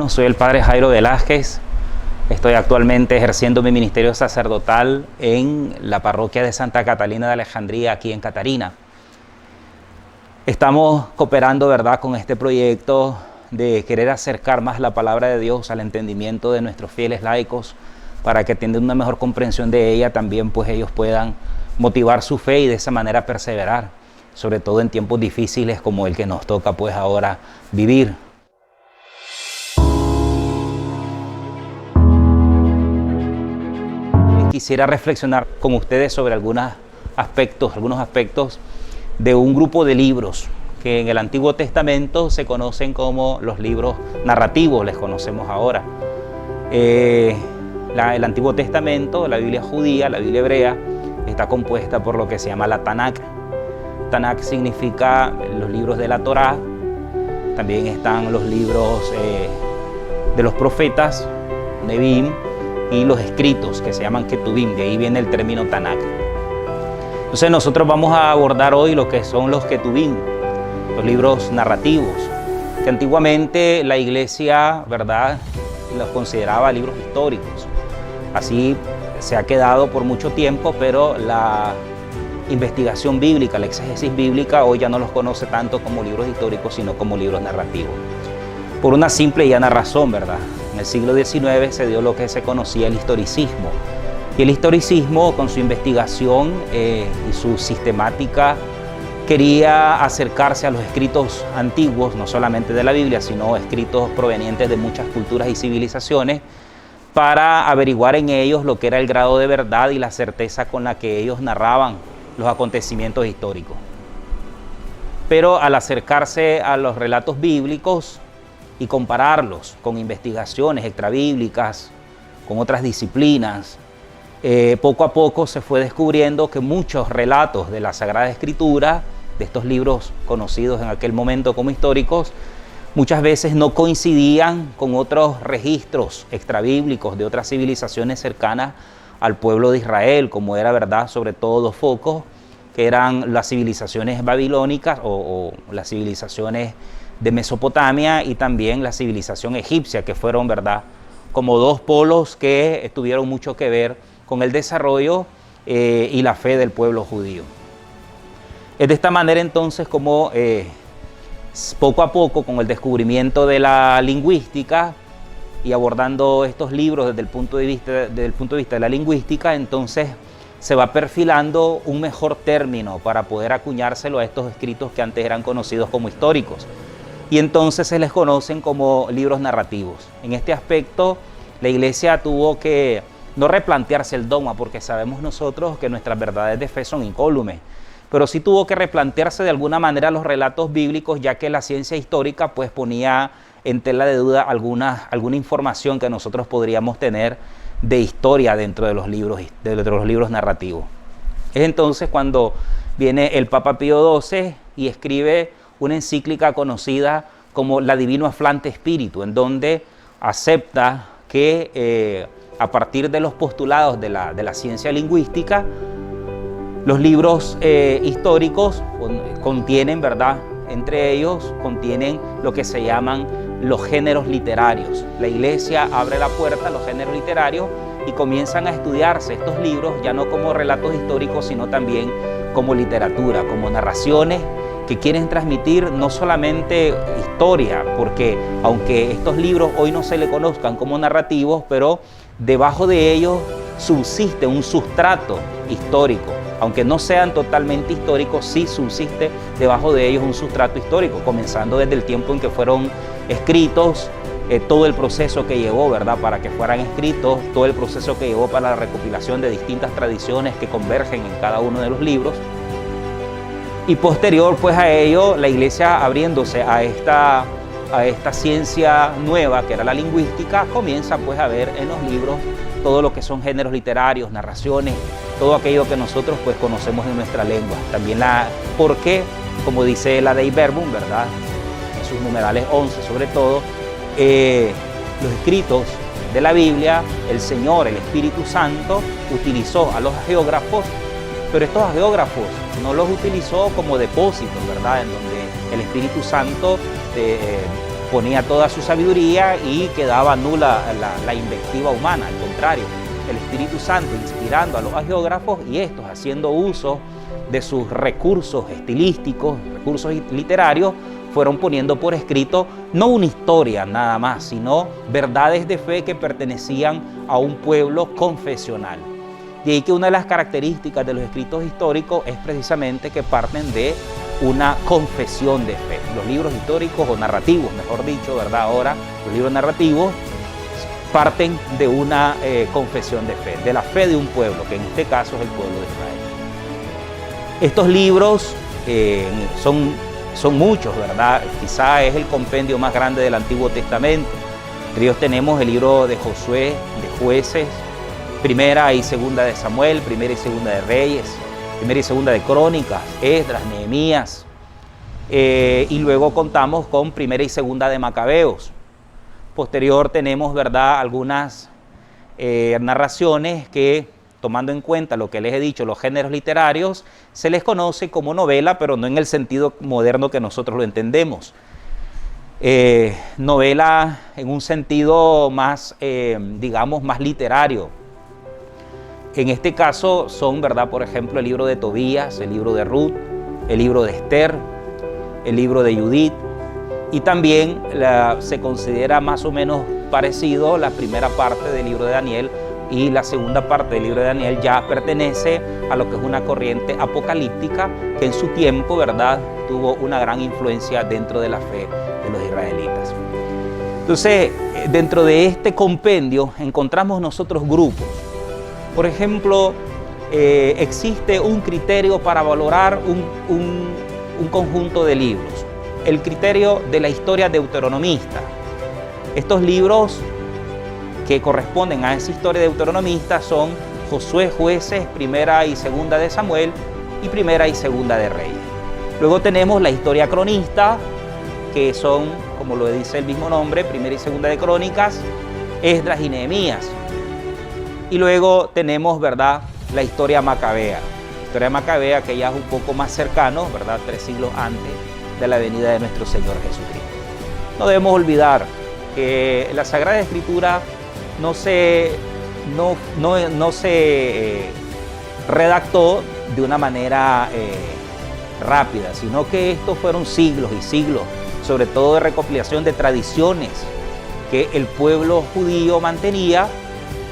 hermanos, soy el padre Jairo Velázquez. Estoy actualmente ejerciendo mi ministerio sacerdotal en la parroquia de Santa Catalina de Alejandría, aquí en Catarina. Estamos cooperando, ¿verdad?, con este proyecto de querer acercar más la palabra de Dios al entendimiento de nuestros fieles laicos, para que tengan una mejor comprensión de ella, también pues ellos puedan motivar su fe y de esa manera perseverar, sobre todo en tiempos difíciles como el que nos toca pues ahora vivir. Quisiera reflexionar con ustedes sobre algunos aspectos de un grupo de libros que en el Antiguo Testamento se conocen como los libros narrativos, les conocemos ahora. El Antiguo Testamento, la Biblia judía, la Biblia hebrea, está compuesta por lo que se llama la Tanakh. Tanakh significa los libros de la Torá. También están los libros de los profetas, Nevi'im, y los escritos que se llaman Ketuvim, de ahí viene el término Tanakh. Entonces nosotros vamos a abordar hoy lo que son los Ketuvim, los libros narrativos, que antiguamente la iglesia, ¿verdad?, los consideraba libros históricos. Así se ha quedado por mucho tiempo, pero la investigación bíblica, la exégesis bíblica, hoy ya no los conoce tanto como libros históricos, sino como libros narrativos. Por una simple y llana razón, ¿verdad? En el siglo XIX se dio lo que se conocía el historicismo. Y el historicismo, con su investigación y su sistemática, quería acercarse a los escritos antiguos, no solamente de la Biblia, sino escritos provenientes de muchas culturas y civilizaciones, para averiguar en ellos lo que era el grado de verdad y la certeza con la que ellos narraban los acontecimientos históricos. Pero al acercarse a los relatos bíblicos y compararlos con investigaciones extrabíblicas, con otras disciplinas, poco a poco se fue descubriendo que muchos relatos de la Sagrada Escritura, de estos libros conocidos en aquel momento como históricos, muchas veces no coincidían con otros registros extrabíblicos de otras civilizaciones cercanas al pueblo de Israel, como era, ¿verdad?, sobre todo dos focos, que eran las civilizaciones babilónicas o las civilizaciones de Mesopotamia y también la civilización egipcia, que fueron, ¿verdad?, como dos polos que tuvieron mucho que ver con el desarrollo y la fe del pueblo judío. Es de esta manera entonces como poco a poco, con el descubrimiento de la lingüística y abordando estos libros desde el punto de vista de la lingüística, entonces se va perfilando un mejor término para poder acuñárselo a estos escritos que antes eran conocidos como históricos. Y entonces se les conocen como libros narrativos. En este aspecto, la Iglesia tuvo que no replantearse el dogma, porque sabemos nosotros que nuestras verdades de fe son incólumes, pero sí tuvo que replantearse de alguna manera los relatos bíblicos, ya que la ciencia histórica pues ponía en tela de duda alguna información que nosotros podríamos tener de historia dentro de los libros narrativos. Es entonces cuando viene el Papa Pío XII y escribe una encíclica conocida como la Divino Afflante Spiritu, en donde acepta que a partir de los postulados de la ciencia lingüística, los libros históricos contienen, ¿verdad?, entre ellos contienen lo que se llaman los géneros literarios. La Iglesia abre la puerta a los géneros literarios y comienzan a estudiarse estos libros ya no como relatos históricos, sino también como literatura, como narraciones que quieren transmitir no solamente historia, porque aunque estos libros hoy no se le conozcan como narrativos, pero debajo de ellos subsiste un sustrato histórico. Aunque no sean totalmente históricos, sí subsiste debajo de ellos un sustrato histórico, comenzando desde el tiempo en que fueron escritos, todo el proceso que llevó, ¿verdad?, para que fueran escritos, todo el proceso que llevó para la recopilación de distintas tradiciones que convergen en cada uno de los libros. Y posterior pues a ello, la Iglesia, abriéndose a esta ciencia nueva que era la lingüística, comienza pues a ver en los libros todo lo que son géneros literarios, narraciones, todo aquello que nosotros pues conocemos en nuestra lengua. También porque, como dice la Dei Verbum, ¿verdad?, en sus numerales 11 sobre todo, los escritos de la Biblia, el Señor, el Espíritu Santo, utilizó a los geógrafos, pero estos geógrafos no los utilizó como depósitos, ¿verdad?, en donde el Espíritu Santo exponía toda su sabiduría y quedaba nula la invectiva humana. Al contrario, el Espíritu Santo inspirando a los hagiógrafos y estos haciendo uso de sus recursos estilísticos, recursos literarios, fueron poniendo por escrito no una historia nada más, sino verdades de fe que pertenecían a un pueblo confesional. De ahí que una de las características de los escritos históricos es precisamente que parten de una confesión de fe. Los libros históricos o narrativos, mejor dicho, ¿verdad? Ahora, los libros narrativos parten de una confesión de fe, de la fe de un pueblo, que en este caso es el pueblo de Israel. Estos libros son muchos, ¿verdad? Quizá es el compendio más grande del Antiguo Testamento. Entre ellos tenemos el libro de Josué, de Jueces, Primera y Segunda de Samuel, Primera y Segunda de Reyes, Primera y Segunda de Crónicas, Esdras, Nehemías, y luego contamos con Primera y Segunda de Macabeos. Posterior tenemos, ¿verdad?, algunas narraciones que, tomando en cuenta lo que les he dicho, los géneros literarios, se les conoce como novela, pero no en el sentido moderno que nosotros lo entendemos. Novela en un sentido más, digamos, más literario. En este caso son, ¿verdad?, por ejemplo, el libro de Tobías, el libro de Ruth, el libro de Esther, el libro de Judith, y también se considera más o menos parecido la primera parte del libro de Daniel, y la segunda parte del libro de Daniel ya pertenece a lo que es una corriente apocalíptica que en su tiempo, ¿verdad?, tuvo una gran influencia dentro de la fe de los israelitas. Entonces, dentro de este compendio encontramos nosotros grupos. Por ejemplo, existe un criterio para valorar un conjunto de libros, el criterio de la historia deuteronomista. Estos libros que corresponden a esa historia deuteronomista son Josué, Jueces, Primera y Segunda de Samuel y Primera y Segunda de Reyes. Luego tenemos la historia cronista, que son, como lo dice el mismo nombre, Primera y Segunda de Crónicas, Esdras y Nehemías. Y luego tenemos, ¿verdad?, la historia macabea. La historia macabea, que ya es un poco más cercano, ¿verdad?, 3 siglos antes de la venida de nuestro Señor Jesucristo. No debemos olvidar que la Sagrada Escritura no se redactó de una manera rápida, sino que estos fueron siglos y siglos, sobre todo de recopilación de tradiciones que el pueblo judío mantenía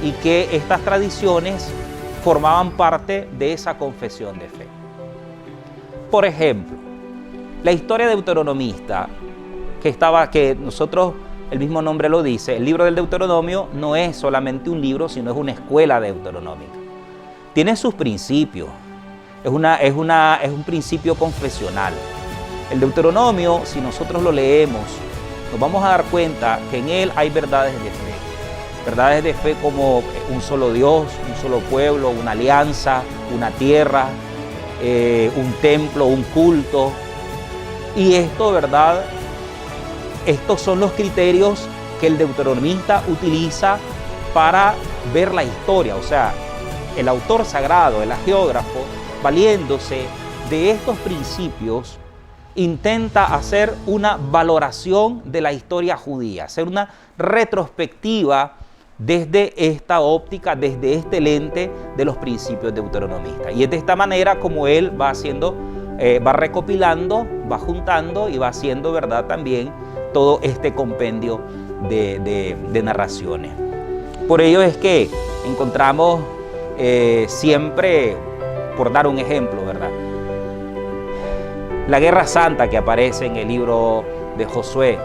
y que estas tradiciones formaban parte de esa confesión de fe. Por ejemplo, la historia deuteronomista, que nosotros, el mismo nombre lo dice, el libro del Deuteronomio no es solamente un libro, sino es una escuela deuteronómica. Tiene sus principios, es un principio confesional. El Deuteronomio, si nosotros lo leemos, nos vamos a dar cuenta que en él hay verdades de fe. Verdades de fe como un solo Dios, un solo pueblo, una alianza, una tierra, un templo, un culto. Y esto, ¿verdad?, estos son los criterios que el deuteronomista utiliza para ver la historia. O sea, el autor sagrado, el hagiógrafo, valiéndose de estos principios, intenta hacer una valoración de la historia judía, hacer una retrospectiva desde esta óptica, desde este lente de los principios deuteronomistas. Y es de esta manera como él va haciendo, va recopilando, va juntando y va haciendo, ¿verdad?, también todo este compendio de narraciones. Por ello es que encontramos siempre, por dar un ejemplo, ¿verdad?, la Guerra Santa que aparece en el libro de Josué.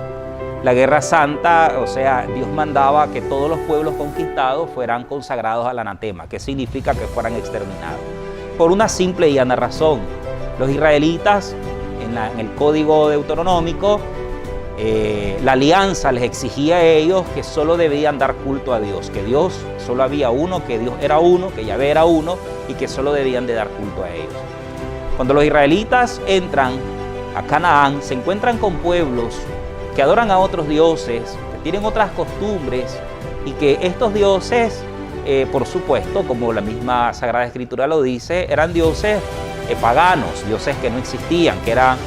La Guerra Santa, o sea, Dios mandaba que todos los pueblos conquistados fueran consagrados al anatema, que significa que fueran exterminados. Por una simple y llana razón. Los israelitas, en el código deuteronómico, la alianza les exigía a ellos que solo debían dar culto a Dios, que Dios solo había uno, que Dios era uno, que Yahvé era uno y que solo debían de dar culto a ellos. Cuando los israelitas entran a Canaán, se encuentran con pueblos que adoran a otros dioses, que tienen otras costumbres y que estos dioses, por supuesto, como la misma Sagrada Escritura lo dice, eran dioses paganos, dioses que no existían, que eran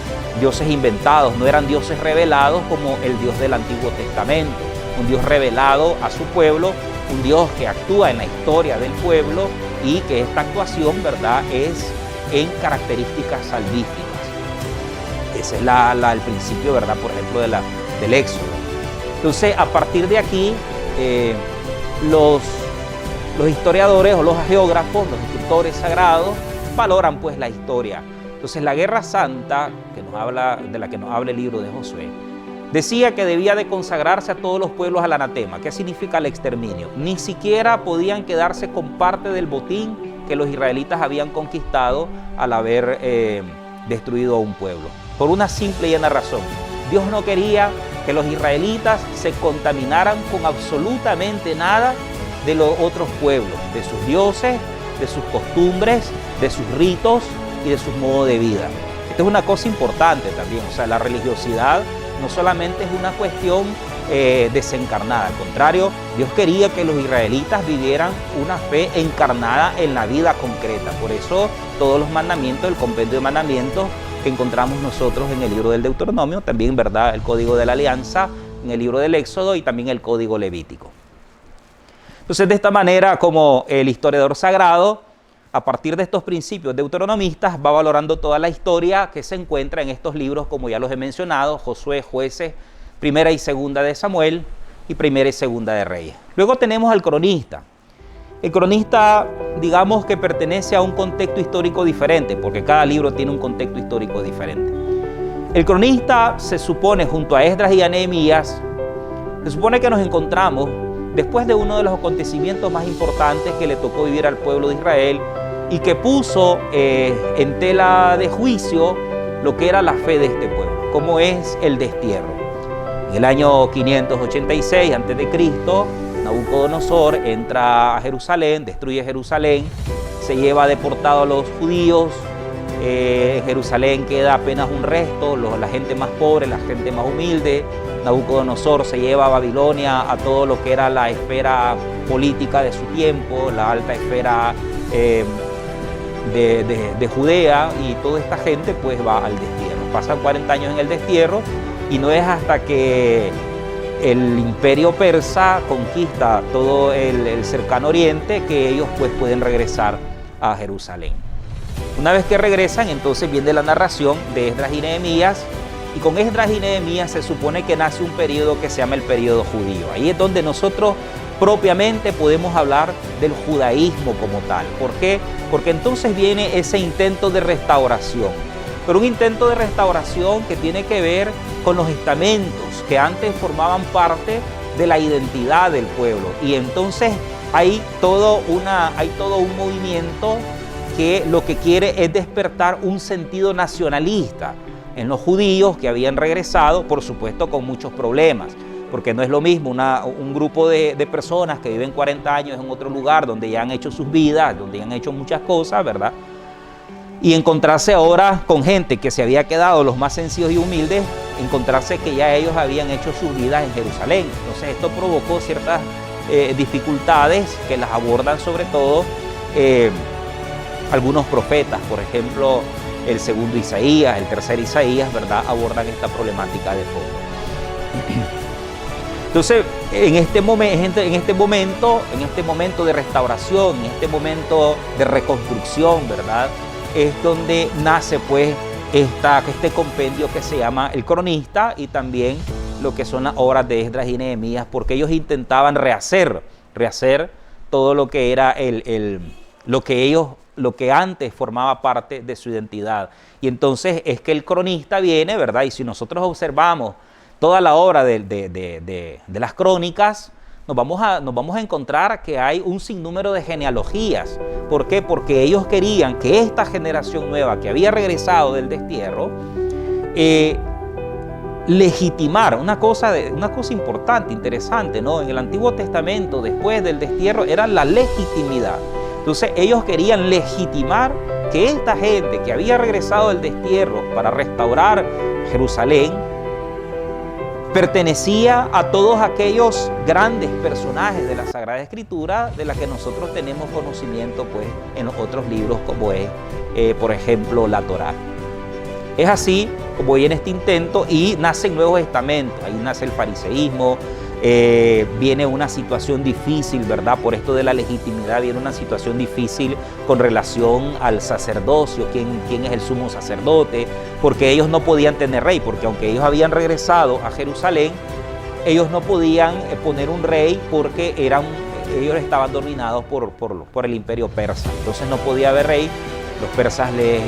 dioses inventados, no eran dioses revelados como el Dios del Antiguo Testamento, un Dios revelado a su pueblo, un Dios que actúa en la historia del pueblo y que esta actuación, ¿verdad?, es en características salvíficas. Ese es el principio, ¿verdad?, por ejemplo, del Éxodo. Entonces, a partir de aquí, los historiadores o los geógrafos, los escritores sagrados, valoran pues la historia. Entonces, la Guerra Santa, de la que nos habla el libro de Josué, decía que debía de consagrarse a todos los pueblos al anatema. ¿Qué significa el exterminio? Ni siquiera podían quedarse con parte del botín que los israelitas habían conquistado al haber destruido a un pueblo. Por una simple y llana razón. Dios no quería que los israelitas se contaminaran con absolutamente nada de los otros pueblos, de sus dioses, de sus costumbres, de sus ritos y de sus modos de vida. Esto es una cosa importante también, o sea, la religiosidad no solamente es una cuestión desencarnada, al contrario, Dios quería que los israelitas vivieran una fe encarnada en la vida concreta. Por eso todos los mandamientos, el compendio de mandamientos que encontramos nosotros en el libro del Deuteronomio, también, ¿verdad?, el Código de la Alianza, en el libro del Éxodo y también el Código Levítico. Entonces, de esta manera, como el historiador sagrado, a partir de estos principios deuteronomistas, va valorando toda la historia que se encuentra en estos libros, como ya los he mencionado, Josué, Jueces, Primera y Segunda de Samuel y Primera y Segunda de Reyes. Luego tenemos al cronista. El cronista, digamos que pertenece a un contexto histórico diferente, porque cada libro tiene un contexto histórico diferente. El cronista se supone, junto a Esdras y a Nehemías, se supone que nos encontramos después de uno de los acontecimientos más importantes que le tocó vivir al pueblo de Israel y que puso en tela de juicio lo que era la fe de este pueblo, como es el destierro. En el año 586 a.C., Nabucodonosor entra a Jerusalén, destruye Jerusalén, se lleva deportado a los judíos. En Jerusalén queda apenas un resto, la gente más pobre, la gente más humilde. Nabucodonosor se lleva a Babilonia a todo lo que era la esfera política de su tiempo, la alta esfera de Judea, y toda esta gente pues va al destierro. Pasan 40 años en el destierro y no es hasta que el imperio persa conquista todo el cercano oriente que ellos pues pueden regresar a Jerusalén. Una vez que regresan, entonces viene la narración de Esdras y Nehemías, y con Esdras y Nehemías se supone que nace un periodo que se llama el periodo judío. Ahí es donde nosotros propiamente podemos hablar del judaísmo como tal. ¿Por qué? Porque entonces viene ese intento de restauración, pero un intento de restauración que tiene que ver con los estamentos que antes formaban parte de la identidad del pueblo, y entonces hay todo un movimiento que lo que quiere es despertar un sentido nacionalista en los judíos que habían regresado, por supuesto con muchos problemas, porque no es lo mismo un grupo de personas que viven 40 años en otro lugar donde ya han hecho sus vidas, donde ya han hecho muchas cosas, ¿verdad?, y encontrarse ahora con gente que se había quedado, los más sencillos y humildes, encontrarse que ya ellos habían hecho sus vidas en Jerusalén. Entonces esto provocó ciertas dificultades que las abordan sobre todo algunos profetas. Por ejemplo, el segundo Isaías, el tercer Isaías, ¿verdad?, abordan esta problemática de fondo. Entonces, en este momento de restauración, en este momento de reconstrucción, ¿verdad?, es donde nace pues este compendio que se llama el cronista, y también lo que son las obras de Esdras y Nehemías, porque ellos intentaban rehacer todo lo que era lo que antes formaba parte de su identidad. Y entonces es que el cronista viene, ¿verdad? Y si nosotros observamos toda la obra de las crónicas, nos vamos a encontrar que hay un sinnúmero de genealogías. ¿Por qué? Porque ellos querían que esta generación nueva que había regresado del destierro legitimar una cosa importante, interesante, ¿no? En el Antiguo Testamento, después del destierro, era la legitimidad. Entonces ellos querían legitimar que esta gente que había regresado del destierro para restaurar Jerusalén pertenecía a todos aquellos grandes personajes de la Sagrada Escritura de la que nosotros tenemos conocimiento pues en los otros libros, como es, por ejemplo, la Torá. Es así como viene este intento y nace el Nuevo Testamento. Ahí nace el fariseísmo, viene una situación difícil, ¿verdad? Por esto de la legitimidad viene una situación difícil con relación al sacerdocio, quién es el sumo sacerdote, porque ellos no podían tener rey, porque aunque ellos habían regresado a Jerusalén, ellos no podían poner un rey porque ellos estaban dominados por el imperio persa. Entonces no podía haber rey. Los persas les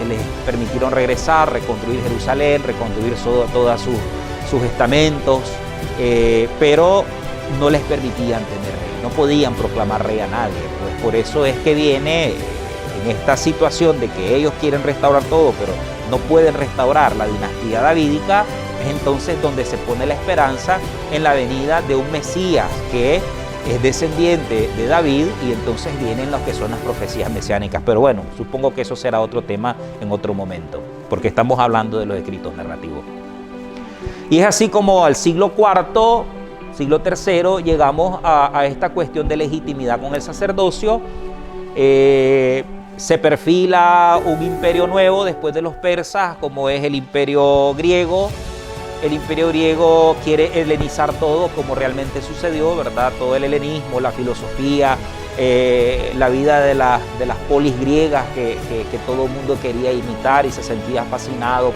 permitieron regresar, reconstruir Jerusalén, reconstruir todos sus estamentos, pero no les permitían tener rey, no podían proclamar rey a nadie. Pues por eso es que viene en esta situación de que ellos quieren restaurar todo, pero no pueden restaurar la dinastía davídica. Es entonces donde se pone la esperanza en la venida de un Mesías que es descendiente de David, y entonces vienen lo que son las profecías mesiánicas. Pero bueno, supongo que eso será otro tema en otro momento, porque estamos hablando de los escritos narrativos. Y es así como al siglo IV, siglo III, llegamos a esta cuestión de legitimidad con el sacerdocio. Se perfila un imperio nuevo después de los persas, como es el imperio griego. El imperio griego quiere helenizar todo, como realmente sucedió, ¿verdad? Todo el helenismo, la filosofía, la vida de las polis griegas que todo el mundo quería imitar y se sentía fascinado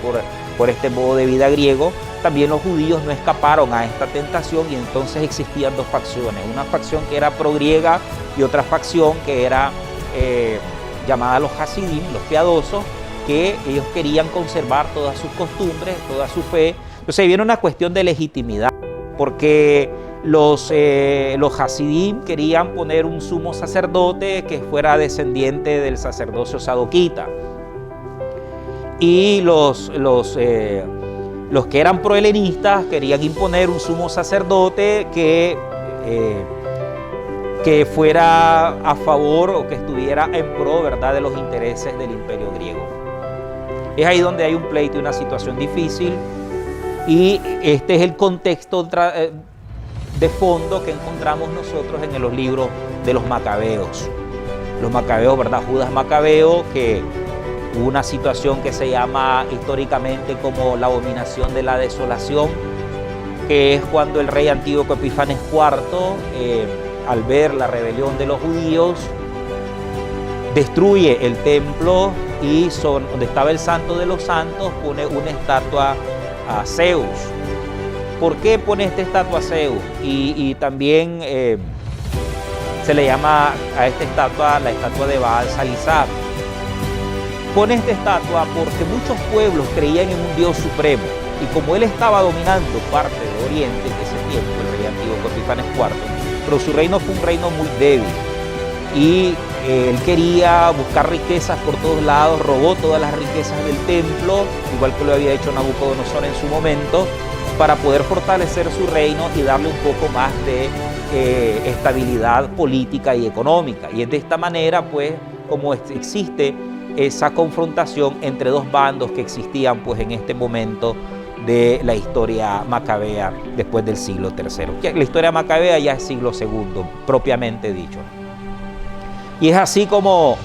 por este modo de vida griego. También los judíos no escaparon a esta tentación, y entonces existían dos facciones. Una facción que era pro-griega y otra facción que era llamada los hasidim, los piadosos, que ellos querían conservar todas sus costumbres, toda su fe. Entonces viene una cuestión de legitimidad, porque los hasidim querían poner un sumo sacerdote que fuera descendiente del sacerdocio sadoquita, y los que eran prohelenistas querían imponer un sumo sacerdote que fuera a favor o que estuviera en pro, ¿verdad?, de los intereses del imperio griego. Es ahí donde hay un pleito y una situación difícil. Y este es el contexto de fondo que encontramos nosotros en los libros de los macabeos. Los macabeos, ¿verdad? Judas Macabeo, que hubo una situación que se llama históricamente como la abominación de la desolación, que es cuando el rey Antíoco Epífanes IV, al ver la rebelión de los judíos, destruye el templo y donde estaba el Santo de los Santos pone una estatua a Zeus. ¿Por qué pone esta estatua a Zeus? Y también se le llama a esta estatua la estatua de Baal Zalizar. Pone esta estatua porque muchos pueblos creían en un Dios supremo, y como él estaba dominando parte de Oriente en ese tiempo, el rey Antíoco Epífanes IV, pero su reino fue un reino muy débil, y él quería buscar riquezas por todos lados, robó todas las riquezas del templo, igual que lo había hecho Nabucodonosor en su momento, para poder fortalecer su reino y darle un poco más de estabilidad política y económica. Y es de esta manera, pues, como existe esa confrontación entre dos bandos que existían, pues, en este momento de la historia macabea después del siglo III. La historia macabea ya es siglo II, propiamente dicho. Y es así como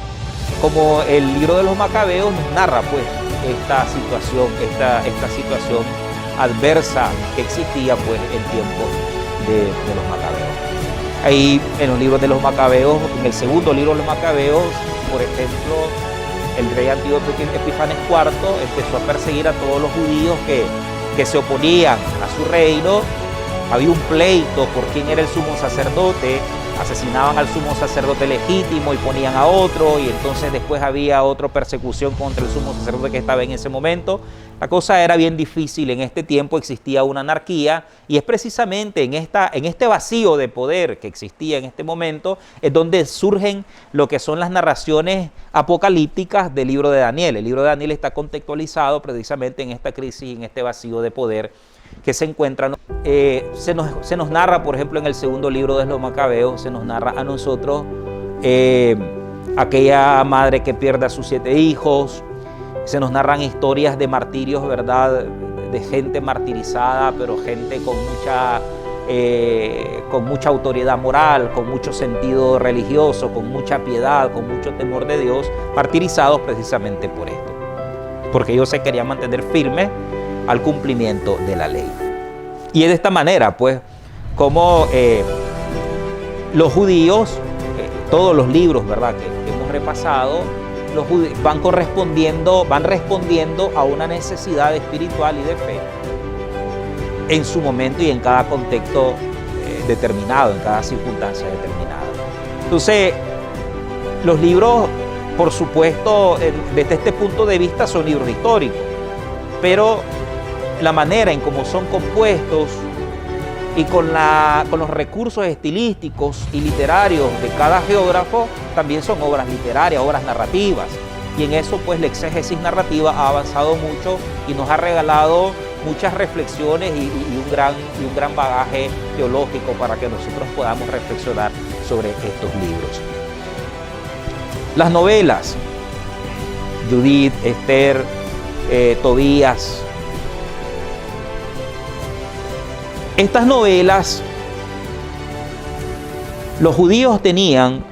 el libro de los macabeos nos narra, pues, esta situación adversa que existía, pues, en tiempos de los macabeos. Ahí en los libros de los macabeos, en el segundo libro de los macabeos, por ejemplo, el rey Antíoco Epífanes IV empezó a perseguir a todos los judíos que se oponían a su reino. Había un pleito por quién era el sumo sacerdote. Asesinaban al sumo sacerdote legítimo y ponían a otro, y entonces después había otra persecución contra el sumo sacerdote que estaba en ese momento. La cosa era bien difícil. En este tiempo existía una anarquía, y es precisamente en este vacío de poder que existía en este momento es donde surgen lo que son las narraciones apocalípticas del libro de Daniel. El libro de Daniel está contextualizado precisamente en esta crisis, en este vacío de poder que se encuentran. Se nos narra, por ejemplo, en el segundo libro de los macabeos, se nos narra a nosotros aquella madre que pierde a sus 7 hijos. Se nos narran historias de martirios, ¿verdad?, de gente martirizada, pero gente con mucha autoridad moral, con mucho sentido religioso, con mucha piedad, con mucho temor de Dios, martirizados precisamente por esto. porque ellos se querían mantener firmes al cumplimiento de la ley. Y es de esta manera, pues, como los judíos, todos los libros, ¿verdad?, que hemos repasado, los judíos van respondiendo a una necesidad espiritual y de fe en su momento y en cada contexto determinado, en cada circunstancia determinada. Entonces, los libros, por supuesto, desde este punto de vista son libros históricos, pero la manera en cómo son compuestos y con los recursos estilísticos y literarios de cada geógrafo, también son obras literarias, obras narrativas. Y en eso, pues, la exégesis narrativa ha avanzado mucho y nos ha regalado muchas reflexiones y un gran bagaje teológico para que nosotros podamos reflexionar sobre estos libros. Las novelas, Judith, Esther, Tobías. Estas novelas, los judíos tenían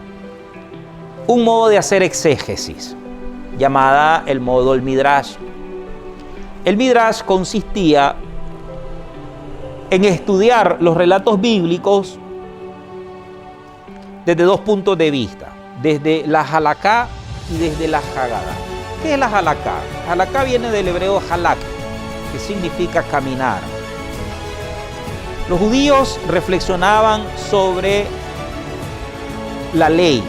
un modo de hacer exégesis, llamada el Midrash. El Midrash consistía en estudiar los relatos bíblicos desde dos puntos de vista, desde la Halaká y desde la Hagadá. ¿Qué es la Halaká? Halaká viene del hebreo halak, que significa caminar. Los judíos reflexionaban sobre la ley.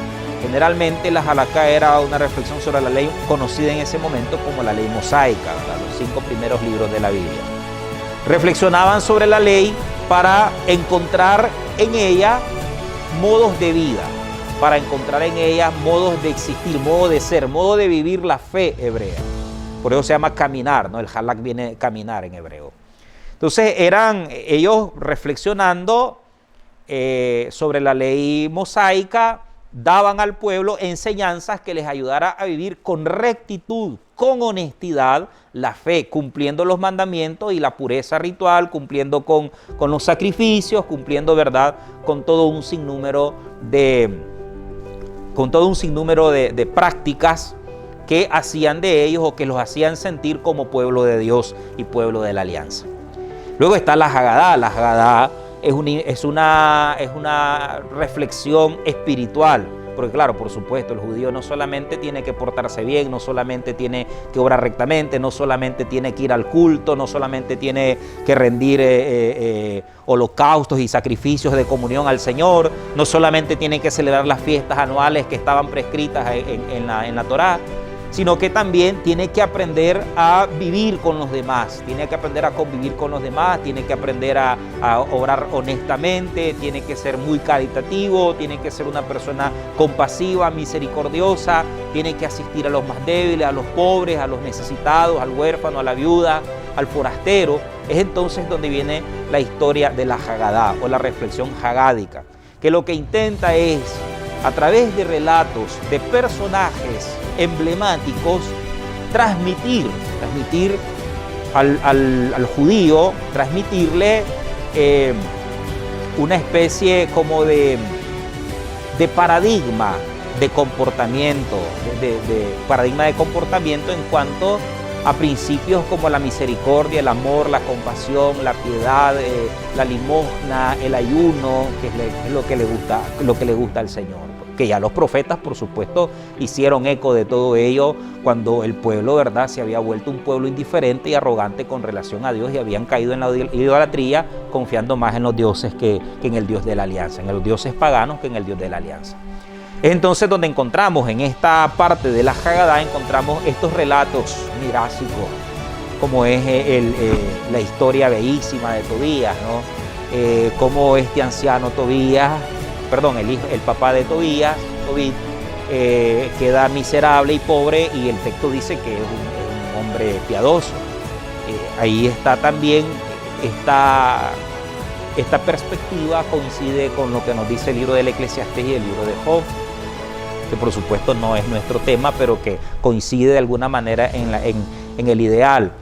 Generalmente la Halaká era una reflexión sobre la ley conocida en ese momento como la ley mosaica, ¿verdad?, los 5 primeros libros de la Biblia. Reflexionaban sobre la ley para encontrar en ella modos de vida, para encontrar en ella modos de existir, modo de ser, modo de vivir la fe hebrea. Por eso se llama caminar, ¿no? El halak viene de caminar en hebreo. Entonces eran ellos reflexionando sobre la ley mosaica, daban al pueblo enseñanzas que les ayudara a vivir con rectitud, con honestidad, la fe, cumpliendo los mandamientos y la pureza ritual, cumpliendo con los sacrificios, cumpliendo, ¿verdad?, con todo un sinnúmero de prácticas que hacían de ellos o que los hacían sentir como pueblo de Dios y pueblo de la alianza. Luego está la Hagadá. La Hagadá es una reflexión espiritual, porque claro, por supuesto, el judío no solamente tiene que portarse bien, no solamente tiene que obrar rectamente, no solamente tiene que ir al culto, no solamente tiene que rendir holocaustos y sacrificios de comunión al Señor, no solamente tiene que celebrar las fiestas anuales que estaban prescritas en la Torá, sino que también tiene que aprender a vivir con los demás, tiene que aprender a convivir con los demás, tiene que aprender a obrar honestamente, tiene que ser muy caritativo, tiene que ser una persona compasiva, misericordiosa, tiene que asistir a los más débiles, a los pobres, a los necesitados, al huérfano, a la viuda, al forastero. Es entonces donde viene la historia de la Hagadá o la reflexión hagádica, que lo que intenta es, a través de relatos de personajes emblemáticos, transmitir al judío, transmitirle una especie como de paradigma de comportamiento, paradigma de comportamiento en cuanto a principios como la misericordia, el amor, la compasión, la piedad, la limosna, el ayuno, que es lo que le gusta al Señor. Que ya los profetas, por supuesto, hicieron eco de todo ello cuando el pueblo, ¿verdad?, se había vuelto un pueblo indiferente y arrogante con relación a Dios y habían caído en la idolatría, confiando más en los dioses que en el Dios de la alianza, en los dioses paganos que en el Dios de la alianza. Es entonces donde encontramos, en esta parte de la Hagadá, encontramos estos relatos mirásicos, como es la historia bellísima de Tobías, ¿no? Como este anciano Tobías, el papá de Tobías, Tobit, queda miserable y pobre, y el texto dice que es un hombre piadoso. Ahí está también esta perspectiva, coincide con lo que nos dice el libro del Eclesiastés y el libro de Job, que por supuesto no es nuestro tema, pero que coincide de alguna manera en el ideal.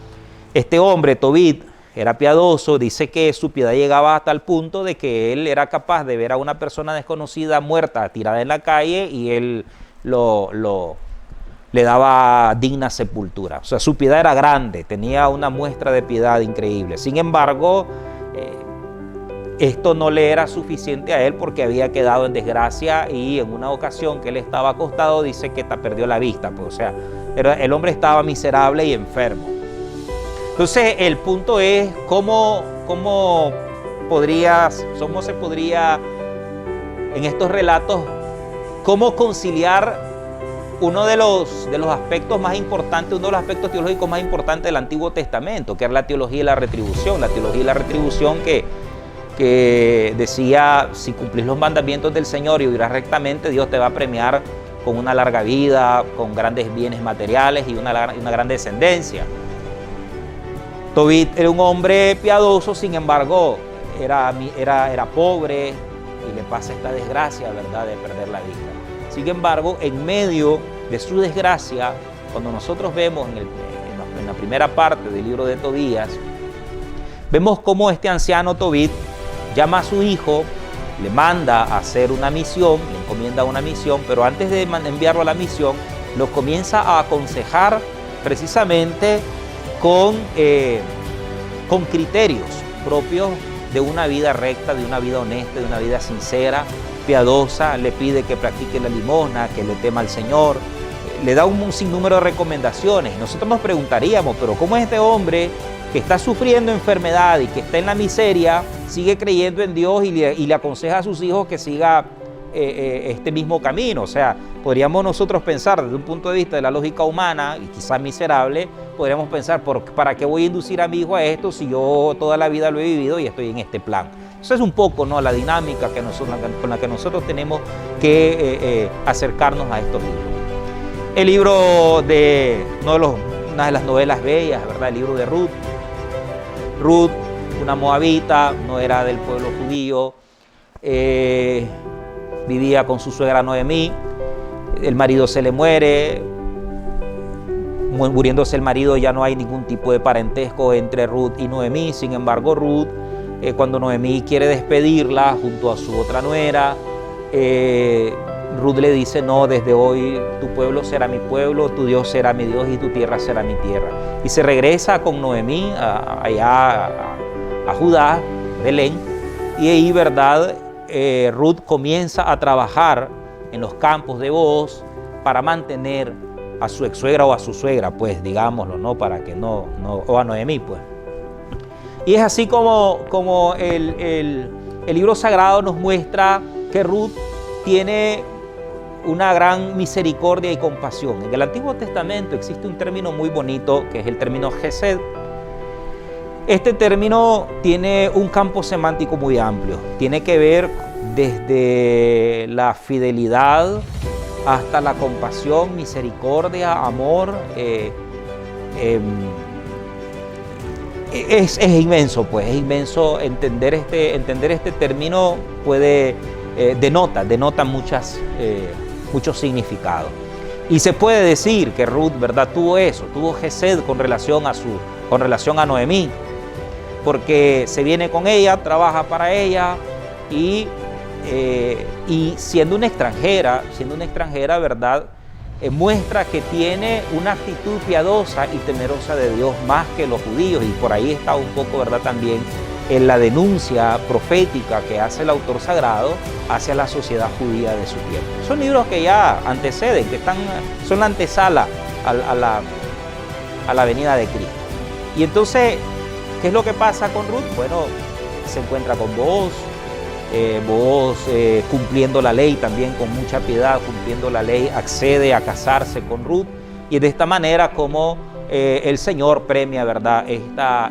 Este hombre, Tobit, era piadoso, dice que su piedad llegaba hasta el punto de que él era capaz de ver a una persona desconocida muerta, tirada en la calle, y él le le daba digna sepultura. O sea, su piedad era grande, tenía una muestra de piedad increíble. Sin embargo, esto no le era suficiente a él porque había quedado en desgracia, y en una ocasión que él estaba acostado dice que perdió la vista. Pues, o sea, el hombre estaba miserable y enfermo. Entonces el punto es cómo se podría en estos relatos, cómo conciliar uno de los aspectos más importantes, uno de los aspectos teológicos más importantes del Antiguo Testamento, que es la teología y la retribución. La teología y la retribución que decía: si cumplís los mandamientos del Señor y vivirás rectamente, Dios te va a premiar con una larga vida, con grandes bienes materiales y una gran descendencia. Tobit era un hombre piadoso, sin embargo, era pobre y le pasa esta desgracia, ¿verdad?, de perder la vista. Sin embargo, en medio de su desgracia, cuando nosotros vemos en la primera parte del libro de Tobías, vemos cómo este anciano Tobit llama a su hijo, le manda a hacer una misión, le encomienda una misión, pero antes de enviarlo a la misión, lo comienza a aconsejar precisamente con criterios propios de una vida recta, de una vida honesta, de una vida sincera, piadosa. Le pide que practique la limosna, que le tema al Señor, le da un sinnúmero de recomendaciones. Nosotros nos preguntaríamos, pero ¿cómo este hombre que está sufriendo enfermedad y que está en la miseria sigue creyendo en Dios y le aconseja a sus hijos que siga este mismo camino? O sea, podríamos nosotros pensar desde un punto de vista de la lógica humana, y quizás miserable, podríamos pensar: ¿para qué voy a inducir a mi hijo a esto si yo toda la vida lo he vivido y estoy en este plan? Eso es un poco, ¿no?, la dinámica con la que nosotros tenemos que acercarnos a estos libros. El libro de una de las novelas bellas, ¿verdad?, el libro de Ruth. Ruth, una moabita, no era del pueblo judío, vivía con su suegra Noemí. El marido se le muere. Muriéndose el marido, ya no hay ningún tipo de parentesco entre Ruth y Noemí. Sin embargo, Ruth, cuando Noemí quiere despedirla junto a su otra nuera, Ruth le dice: no, desde hoy tu pueblo será mi pueblo, tu Dios será mi Dios y tu tierra será mi tierra. Y se regresa con Noemí allá a Judá, Belén, y ahí, ¿verdad?, Ruth comienza a trabajar en los campos de Booz para mantener a su ex suegra o a su suegra, pues, digámoslo, ¿no?, para que o a Noemí, pues. Y es así como el libro sagrado nos muestra que Ruth tiene una gran misericordia y compasión. En el Antiguo Testamento existe un término muy bonito, que es el término Gesed. Este término tiene un campo semántico muy amplio. Tiene que ver desde la fidelidad hasta la compasión, misericordia, amor. Es inmenso, pues, es inmenso. Entender este término denota muchos significados. Y se puede decir que Ruth, ¿verdad?, tuvo Gesed con relación a Noemí, porque se viene con ella, trabaja para ella y siendo una extranjera, ¿verdad?, muestra que tiene una actitud piadosa y temerosa de Dios más que los judíos. Y por ahí está un poco, ¿verdad?, también en la denuncia profética que hace el autor sagrado hacia la sociedad judía de su tiempo. Son libros que ya anteceden, son la antesala a la venida de Cristo. Y entonces, ¿qué es lo que pasa con Ruth? Bueno, se encuentra con Booz, cumpliendo la ley también con mucha piedad, cumpliendo la ley, accede a casarse con Ruth, y de esta manera como el Señor premia, ¿verdad?,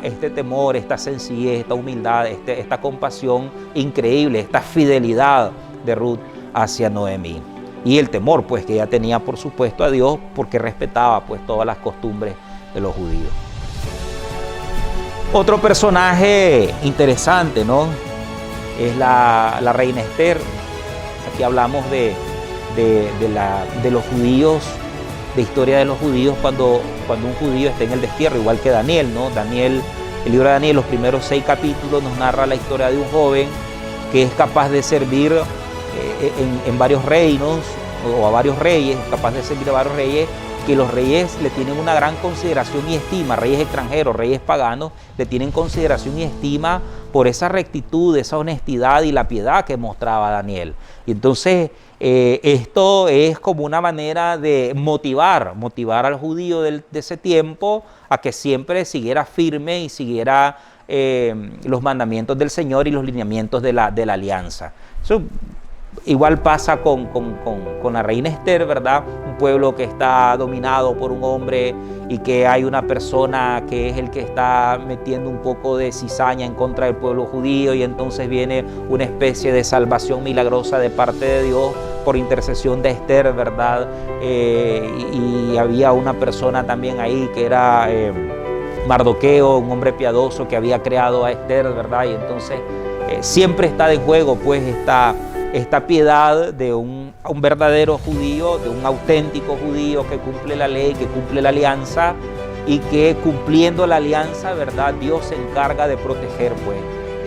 este temor, esta sencillez, esta humildad, esta compasión increíble, esta fidelidad de Ruth hacia Noemí. Y el temor, pues, que ella tenía, por supuesto, a Dios, porque respetaba, pues, todas las costumbres de los judíos. Otro personaje interesante, ¿no?, es la reina Esther. Aquí hablamos de los judíos, de historia de los judíos cuando un judío está en el destierro, igual que Daniel, ¿no? El libro de Daniel, los primeros 6 capítulos nos narra la historia de un joven que es capaz de servir en varios reinos o a varios reyes, capaz de servir a varios reyes que los reyes le tienen una gran consideración y estima, reyes extranjeros, reyes paganos, le tienen consideración y estima por esa rectitud, esa honestidad y la piedad que mostraba Daniel. Y entonces esto es como una manera de motivar al judío de ese tiempo a que siempre siguiera firme y siguiera los mandamientos del Señor y los lineamientos de la alianza. Eso igual pasa con la reina Esther, ¿verdad? Un pueblo que está dominado por un hombre y que hay una persona que es el que está metiendo un poco de cizaña en contra del pueblo judío, y entonces viene una especie de salvación milagrosa de parte de Dios por intercesión de Esther, ¿verdad? Y había una persona también ahí que era Mardoqueo, un hombre piadoso que había creado a Esther, ¿verdad? Y entonces siempre está de juego pues esta piedad de un verdadero judío, de un auténtico judío que cumple la ley, que cumple la alianza, y que cumpliendo la alianza, ¿verdad?, Dios se encarga de proteger pues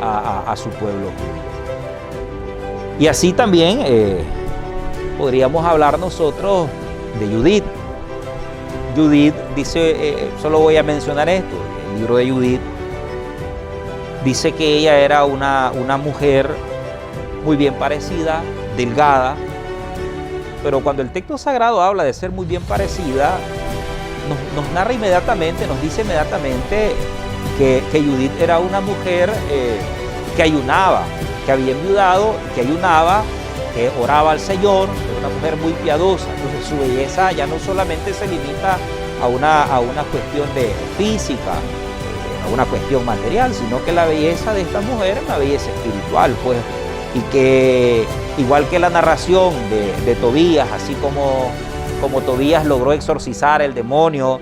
a su pueblo judío. Y así también podríamos hablar nosotros de Judith. Judith dice, solo voy a mencionar esto, el libro de Judith dice que ella era una mujer muy bien parecida, delgada, pero cuando el texto sagrado habla de ser muy bien parecida, nos narra inmediatamente, nos dice inmediatamente que Judith era una mujer que ayunaba, que había enviudado, que ayunaba, que oraba al Señor, era una mujer muy piadosa. Entonces su belleza ya no solamente se limita a una cuestión de física, a una cuestión material, sino que la belleza de esta mujer es una belleza espiritual, pues, y que igual que la narración de Tobías, así como Tobías logró exorcizar el demonio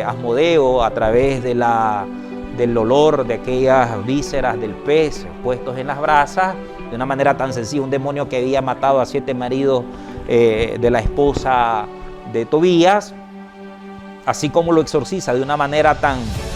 Asmodeo a través del olor de aquellas vísceras del pez puestos en las brasas, de una manera tan sencilla, un demonio que había matado a 7 maridos de la esposa de Tobías, así como lo exorciza de una manera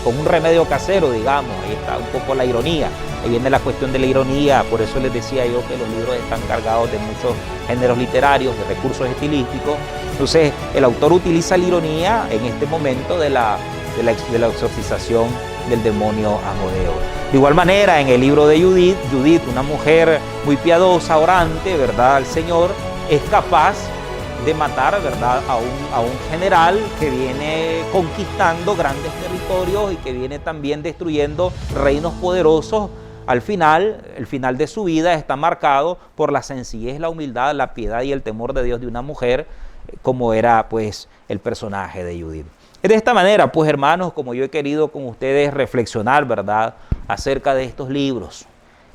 con un remedio casero, digamos. Ahí está un poco la ironía, ahí viene la cuestión de la ironía. Por eso les decía yo que los libros están cargados de muchos géneros literarios, de recursos estilísticos. Entonces el autor utiliza la ironía en este momento de la exorcización del demonio Asmodeo. De igual manera, en el libro de Judith, una mujer muy piadosa, orante, ¿verdad?, al Señor, es capaz de matar, ¿verdad?, a un general que viene conquistando grandes territorios y que viene también destruyendo reinos poderosos. Al final, el final de su vida está marcado por la sencillez, la humildad, la piedad y el temor de Dios de una mujer, como era pues el personaje de Judith. Es de esta manera, pues, hermanos, como yo he querido con ustedes reflexionar, ¿verdad?, acerca de estos libros.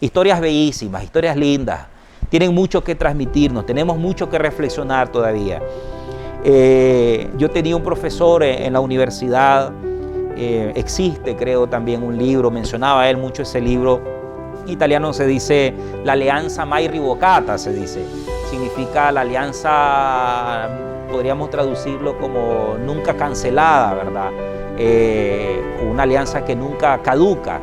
Historias bellísimas, historias lindas. Tienen mucho que transmitirnos, tenemos mucho que reflexionar todavía. Yo tenía un profesor en la universidad, existe, creo, también un libro, mencionaba él mucho ese libro. En italiano se dice la alianza mai rivocata, se dice. Significa la alianza, podríamos traducirlo como nunca cancelada, ¿verdad? Una alianza que nunca caduca,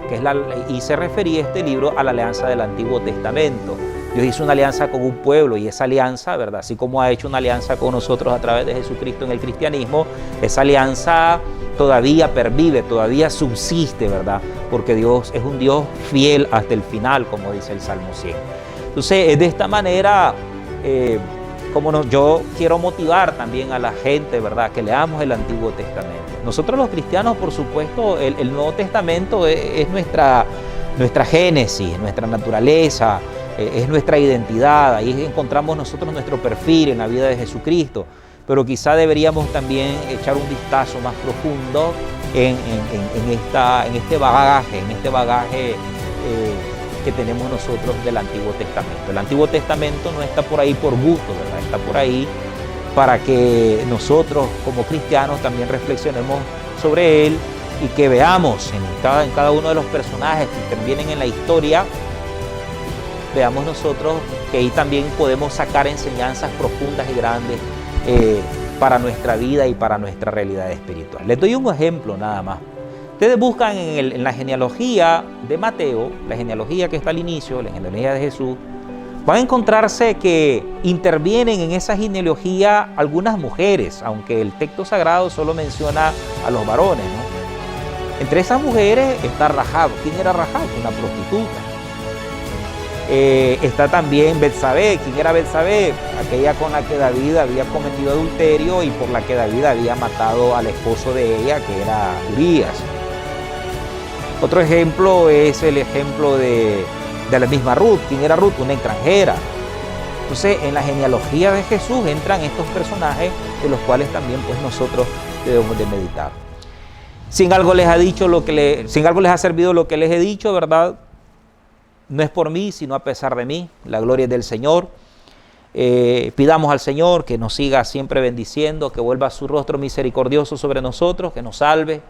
y se refería este libro a la alianza del Antiguo Testamento. Dios hizo una alianza con un pueblo, y esa alianza, ¿verdad?, así como ha hecho una alianza con nosotros a través de Jesucristo en el cristianismo, esa alianza todavía pervive, todavía subsiste, ¿verdad?, porque Dios es un Dios fiel hasta el final, como dice el Salmo 100. Entonces, de esta manera, yo quiero motivar también a la gente, ¿verdad?, que leamos el Antiguo Testamento. Nosotros los cristianos, por supuesto, el Nuevo Testamento es nuestra génesis, nuestra naturaleza, es nuestra identidad. Ahí encontramos nosotros nuestro perfil en la vida de Jesucristo, pero quizá deberíamos también echar un vistazo más profundo en este bagaje que tenemos nosotros del Antiguo Testamento. El Antiguo Testamento no está por ahí por gusto, ¿verdad?, está por ahí para que nosotros como cristianos también reflexionemos sobre él y que veamos en cada uno de los personajes que intervienen en la historia, veamos nosotros que ahí también podemos sacar enseñanzas profundas y grandes para nuestra vida y para nuestra realidad espiritual. Les doy un ejemplo nada más. Ustedes buscan en la genealogía de Mateo, la genealogía que está al inicio, la genealogía de Jesús, van a encontrarse que intervienen en esa genealogía algunas mujeres, aunque el texto sagrado solo menciona a los varones, ¿no? Entre esas mujeres está Rahab. ¿Quién era Rahab? Una prostituta. Está también Betsabé. ¿Quién era Betsabé? Aquella con la que David había cometido adulterio y por la que David había matado al esposo de ella, que era Urías. Otro ejemplo es el ejemplo de la misma Ruth. ¿Quién era Ruth? Una extranjera. Entonces, en la genealogía de Jesús entran estos personajes de los cuales también pues nosotros debemos de meditar. Si en algo les ha servido lo que les he dicho, ¿verdad? No es por mí, sino a pesar de mí. La gloria es del Señor. Pidamos al Señor que nos siga siempre bendiciendo, que vuelva su rostro misericordioso sobre nosotros, que nos salve,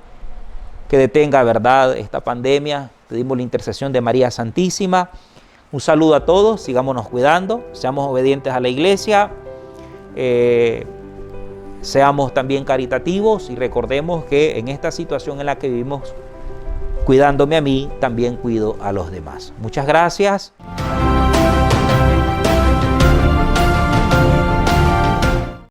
que detenga, ¿verdad?, esta pandemia. Pedimos la intercesión de María Santísima. Un saludo a todos, sigámonos cuidando, seamos obedientes a la iglesia, seamos también caritativos y recordemos que en esta situación en la que vivimos, cuidándome a mí, también cuido a los demás. Muchas gracias.